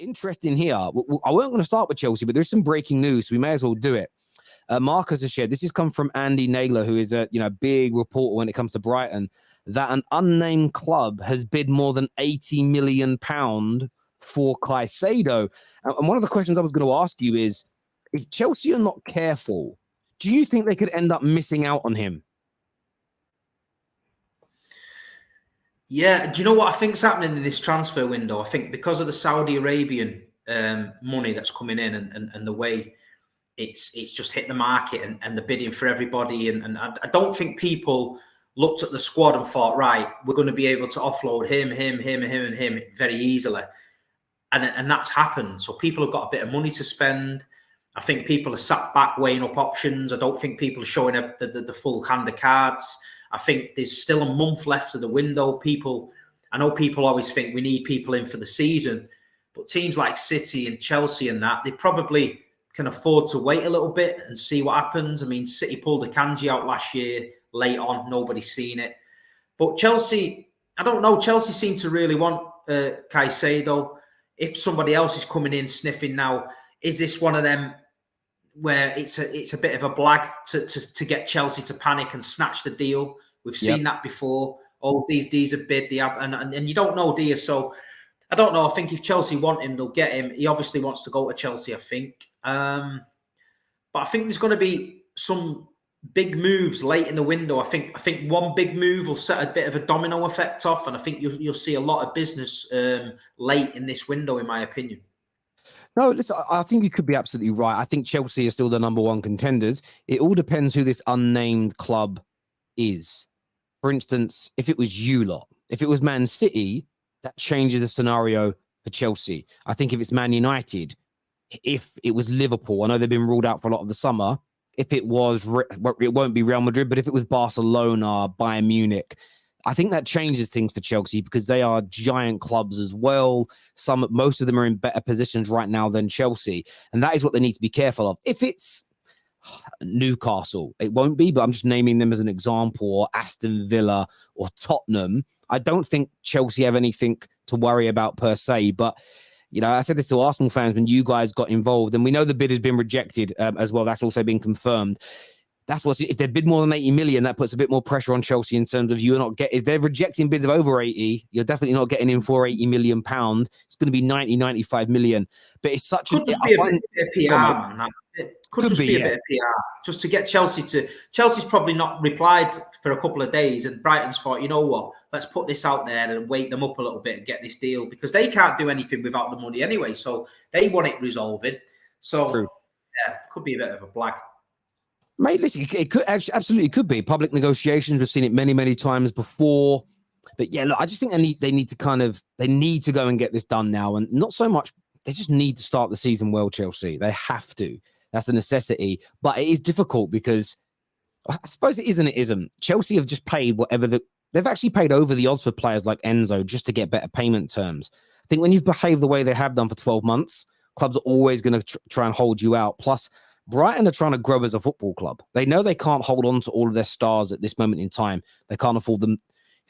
interesting here. I weren't going to start with Chelsea, but there's some breaking news, so we may as well do it. Marcus has shared, this has come from Andy Naylor, who is a big reporter when it comes to Brighton, that an unnamed club has bid more than £80 million for Caicedo. And one of the questions I was going to ask you is, if Chelsea are not careful, do you think they could end up missing out on him? Yeah, do you know what I think's happening in this transfer window? I think because of the Saudi Arabian money that's coming in and the way it's just hit the market and the bidding for everybody. And I don't think people looked at the squad and thought, right, we're going to be able to offload him very easily. And that's happened. So people have got a bit of money to spend. I think people are sat back weighing up options. I don't think people are showing the full hand of cards. I think there's still a month left of the window. I know people always think we need people in for the season, but teams like City and Chelsea and that, they probably can afford to wait a little bit and see what happens. I mean, City pulled Akanji out last year, late on, nobody's seen it. But Chelsea, I don't know, Chelsea seem to really want Caicedo. If somebody else is coming in sniffing now, is this one of them where it's a bit of a blag to get Chelsea to panic and snatch the deal? We've seen that before. Oh, these are bid, and you don't know, do you? So I don't know. I think if Chelsea want him, they'll get him. He obviously wants to go to Chelsea, I think. But I think there's going to be some big moves late in the window. I think one big move will set a bit of a domino effect off, and I think you'll see a lot of business late in this window, in my opinion. No, listen, I think you could be absolutely right. I think Chelsea is still the number one contenders. It all depends who this unnamed club is. For instance, if it was you lot, if it was Man City, that changes the scenario for Chelsea. I think if it's Man United, if it was Liverpool, I know they've been ruled out for a lot of the summer. If it was, it won't be Real Madrid, but if it was Barcelona, Bayern Munich, I think that changes things for Chelsea because they are giant clubs as well. Most of them are in better positions right now than Chelsea. And that is what they need to be careful of. If it's Newcastle, it won't be, but I'm just naming them as an example, or Aston Villa or Tottenham. I don't think Chelsea have anything to worry about per se, but I said this to Arsenal fans when you guys got involved, and we know the bid has been rejected as well. That's also been confirmed. If they bid more than 80 million, that puts a bit more pressure on Chelsea in terms of if they're rejecting bids of over 80, you're definitely not getting in for 80 million pounds. It's going to be 90, 95 million. But it's such could just be a bit of PR, man. It could just be a bit of PR just to get Chelsea's probably not replied for a couple of days, and Brighton's thought, you know what, let's put this out there and wake them up a little bit and get this deal, because they can't do anything without the money anyway. So they want it resolving. So True. Yeah, could be a bit of a blag. Mate, listen, it could absolutely could be public negotiations. We've seen it many, many times before. But yeah, look, I just think they need to go and get this done now, and not so much. They just need to start the season well. Chelsea, they have to. That's a necessity. But it is difficult because I suppose it is and it isn't. Chelsea have just paid they've actually paid over the odds for players like Enzo just to get better payment terms. I think when you've behaved the way they have done for 12 months, clubs are always going to try and hold you out. Plus, Brighton are trying to grow as a football club. They know they can't hold on to all of their stars at this moment in time. They can't afford them.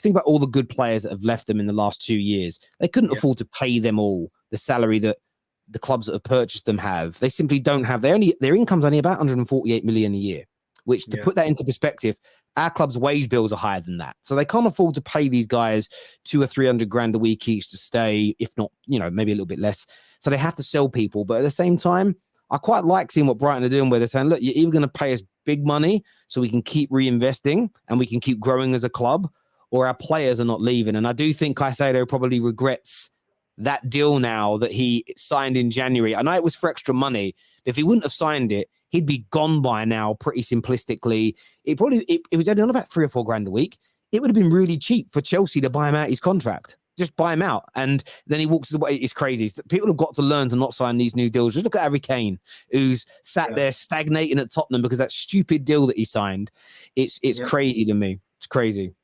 Think about all the good players that have left them in the last 2 years. They couldn't afford to pay them all the salary that the clubs that have purchased them have. They simply don't have. Their income's only about 148 million a year, which, to put that into perspective, our club's wage bills are higher than that. So they can't afford to pay these guys 200 or 300 grand a week each to stay, if not, maybe a little bit less. So they have to sell people. But at the same time, I quite like seeing what Brighton are doing, where they're saying, look, you're either going to pay us big money so we can keep reinvesting and we can keep growing as a club, or our players are not leaving. And I do think Caicedo probably regrets that deal now that he signed in January. I know it was for extra money, but if he wouldn't have signed it, he'd be gone by now, pretty simplistically. It was only on about 3 or 4 grand a week. It would have been really cheap for Chelsea to buy him out his contract. Just buy him out. And then he walks away. It's crazy. People have got to learn to not sign these new deals. Just look at Harry Kane, who's sat there stagnating at Tottenham because that stupid deal that he signed. It's crazy to me. It's crazy.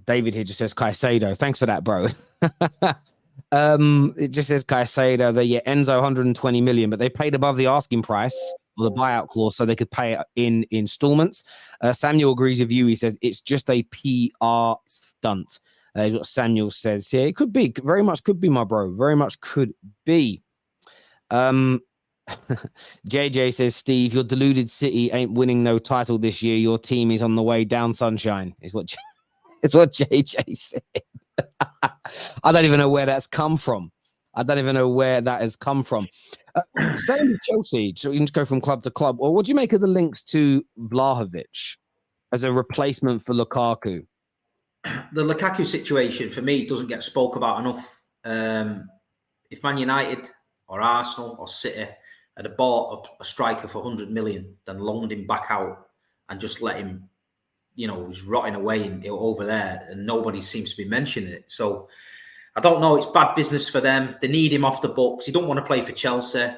David here just says Caicedo. Thanks for that, bro. It just says Caicedo. Enzo 120 million, but they paid above the asking price or the buyout clause so they could pay it in installments. Samuel agrees with you. He says it's just a PR stunt. Is what Samuel says here. It could be, very much could be, my bro. Very much could be. JJ says, Steve, your deluded City ain't winning no title this year. Your team is on the way down, sunshine. It's what JJ said. I don't even know where that's come from. Staying with Chelsea, so you can go from club to club. Or what do you make of the links to Vlahovic as a replacement for Lukaku? The Lukaku situation for me doesn't get spoke about enough. If Man United or Arsenal or City had bought a striker for 100 million, then loaned him back out and just let him, he's rotting away over there, and nobody seems to be mentioning it. So I don't know. It's bad business for them. They need him off the books. He don't want to play for Chelsea.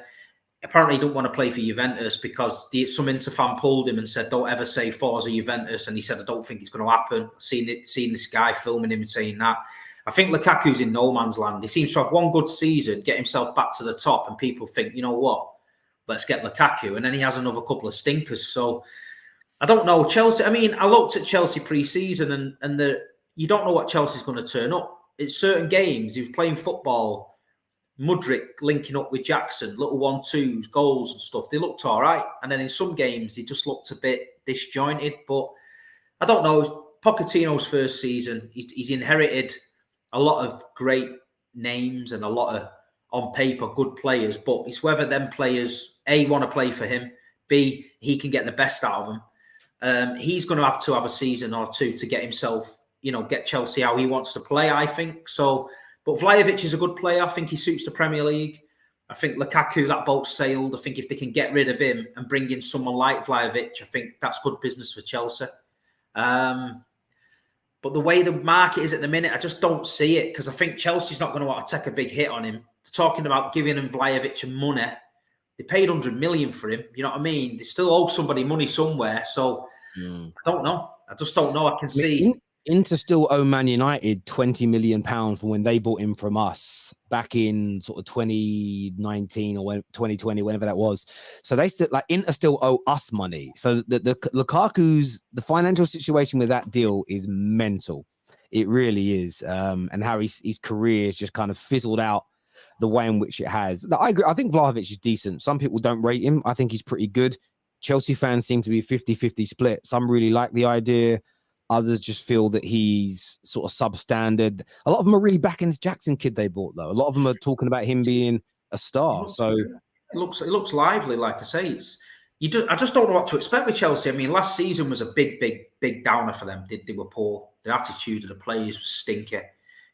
Apparently, he don't want to play for Juventus because some Inter fan pulled him and said, "Don't ever say Forza Juventus." And he said, "I don't think it's going to happen." I've seen this guy filming him and saying that. I think Lukaku's in no man's land. He seems to have one good season, get himself back to the top, and people think, you know what? Let's get Lukaku. And then he has another couple of stinkers. So I don't know. Chelsea, I mean, I looked at Chelsea pre-season and you don't know what Chelsea's going to turn up. It's certain games, he was playing football, Mudryk linking up with Jackson, little 1-2s, goals and stuff. They looked all right. And then in some games, they just looked a bit disjointed. But I don't know. Pochettino's first season, he's inherited a lot of great names and a lot of, on paper, good players. But it's whether them players, A, want to play for him, B, he can get the best out of them. He's going to have a season or two to get himself, get Chelsea how he wants to play, I think. So, but Vlahovic is a good player. I think he suits the Premier League. I think Lukaku, that boat sailed. I think if they can get rid of him and bring in someone like Vlahovic, I think that's good business for Chelsea. But the way the market is at the minute, I just don't see it, because I think Chelsea's not going to want to take a big hit on him. They're talking about giving him Vlahovic money. They paid 100 million for him. You know what I mean? They still owe somebody money somewhere. So I don't know. I just don't know. I can see Inter still owe Man United £20 million for when they bought him from us back in sort of 2019 or 2020, whenever that was. So they still, Inter still owe us money. So the Lukaku's, the financial situation with that deal is mental. It really is. And how his career has just kind of fizzled out the way in which it has. I agree. I think Vlahovic is decent. Some people don't rate him. I think he's pretty good. Chelsea fans seem to be 50-50 split. Some really like the idea. Others just feel that he's sort of substandard. A lot of them are really backing this Jackson kid they bought, though. A lot of them are talking about him being a star. So it looks lively, like I say. I just don't know what to expect with Chelsea. I mean, last season was a big downer for them. They were poor. The attitude of the players was stinky.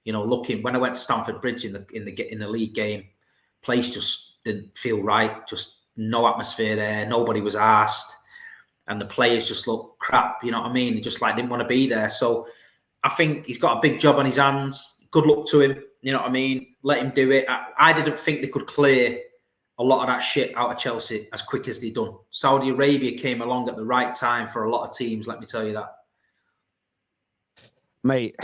Looking when I went to Stamford Bridge in the league game, place just didn't feel right. Just no atmosphere there. Nobody was asked. And the players just look crap, you know what I mean? He just didn't want to be there. So I think he's got a big job on his hands. Good luck to him, you know what I mean? Let him do it. I didn't think they could clear a lot of that shit out of Chelsea as quick as they done. Saudi Arabia came along at the right time for a lot of teams, let me tell you that. Mate,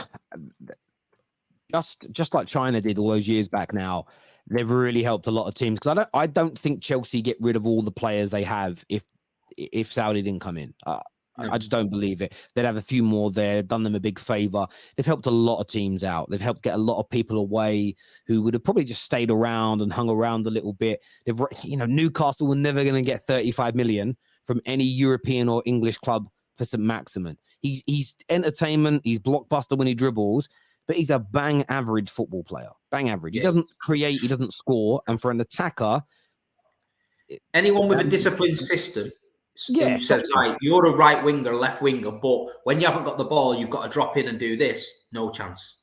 just like China did all those years back now, they've really helped a lot of teams. Because I don't think Chelsea get rid of all the players they have if Saudi didn't come in. I just don't believe it. They'd have a few more there, done them a big favor. They've helped a lot of teams out. They've helped get a lot of people away who would have probably just stayed around and hung around a little bit. Newcastle were never going to get 35 million from any European or English club for St. Maximin. He's entertainment. He's blockbuster when he dribbles, but he's a bang average football player. Bang average. Yeah. He doesn't create. He doesn't score. And for an attacker, anyone with a disciplined system. Who says, right, you're a right winger, left winger, but when you haven't got the ball, you've got to drop in and do this. No chance.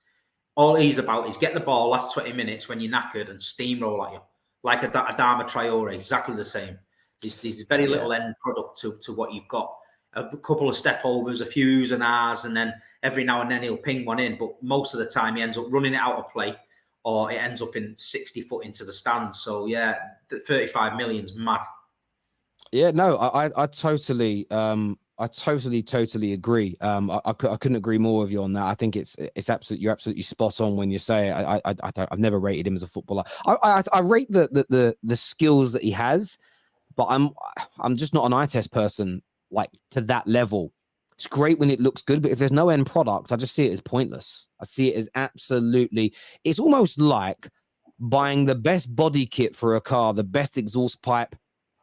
All he's about is get the ball last 20 minutes when you're knackered and steamroll at you. Like a Adama Traore, exactly the same. There's very little end product to what you've got. A couple of step overs, a few oohs and ahs, and then every now and then he'll ping one in. But most of the time he ends up running it out of play, or it ends up in 60 foot into the stands. So, yeah, 35 million's mad. Yeah, no, I totally agree. I couldn't agree more with you on that. I think it's absolutely, you're absolutely spot on when you say it. I've never rated him as a footballer. I rate the skills that he has, but I'm just not an eye test person to that level. It's great when it looks good, but if there's no end product, I just see it as pointless. I see it as absolutely, it's almost like buying the best body kit for a car, the best exhaust pipe,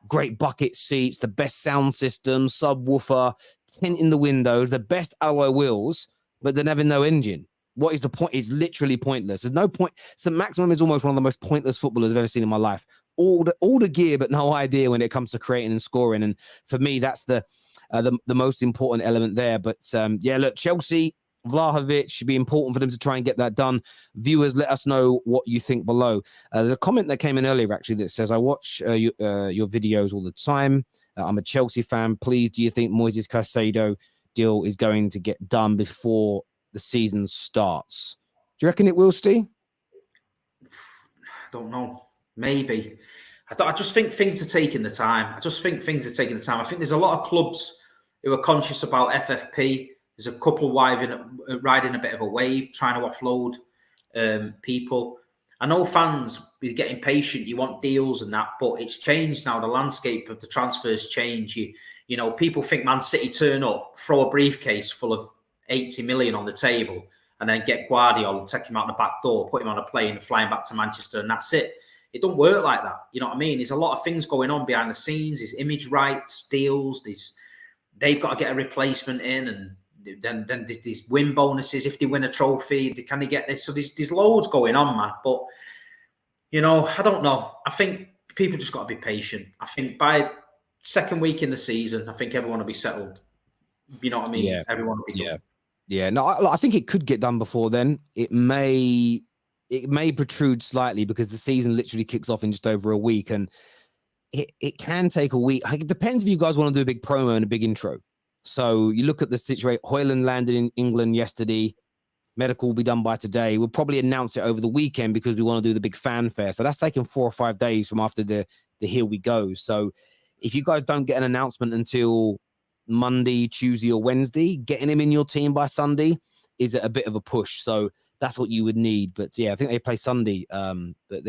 great bucket seats, the best sound system, subwoofer, tint in the windows, the best alloy wheels, but then having no engine. What is the point? It's literally pointless. There's no point. So Maximum is almost one of the most pointless footballers I've ever seen in my life. All the gear, but no idea when it comes to creating and scoring. And for me, that's the most important element there. But yeah, look, Chelsea, Vlahovic should be important for them to try and get that done. Viewers, let us know what you think below. There's a comment that came in earlier actually that says, I watch your videos all the time. I'm a Chelsea fan. Please, do you think Moises Caicedo deal is going to get done before the season starts? Do you reckon it will, Steve? I don't know. Maybe. I just think things are taking the time. I think there's a lot of clubs who are conscious about FFP. There's a couple riding a bit of a wave, trying to offload people. I know fans are getting patient. You want deals and that, but it's changed now. The landscape of the transfers change. You know, people think Man City turn up, throw a briefcase full of 80 million on the table, and then get Guardiola and take him out the back door, put him on a plane and fly him back to Manchester, and that's it. It don't work like that. You know what I mean? There's a lot of things going on behind the scenes. There's image rights, deals. They've got to get a replacement in, and then there's win bonuses. If they win a trophy, can they get this? So there's loads going on, man. But, you know, I don't know. I think people just got to be patient. I think by second week in the season, I think everyone will be settled. You know what I mean? Yeah. Everyone will be done. Yeah. No, I think it could get done before then. It may protrude slightly because the season literally kicks off in just over a week, and it can take a week. It depends if you guys want to do a big promo and a big intro. So you look at the situation. Højlund landed in England yesterday. Medical will be done by today. We'll probably announce it over the weekend because we want to do the big fanfare. So that's taking 4 or 5 days from after the Here We Go. So if you guys don't get an announcement until Monday, Tuesday, or Wednesday, getting him in your team by Sunday is a bit of a push. So that's what you would need. But yeah, I think they play Sunday. But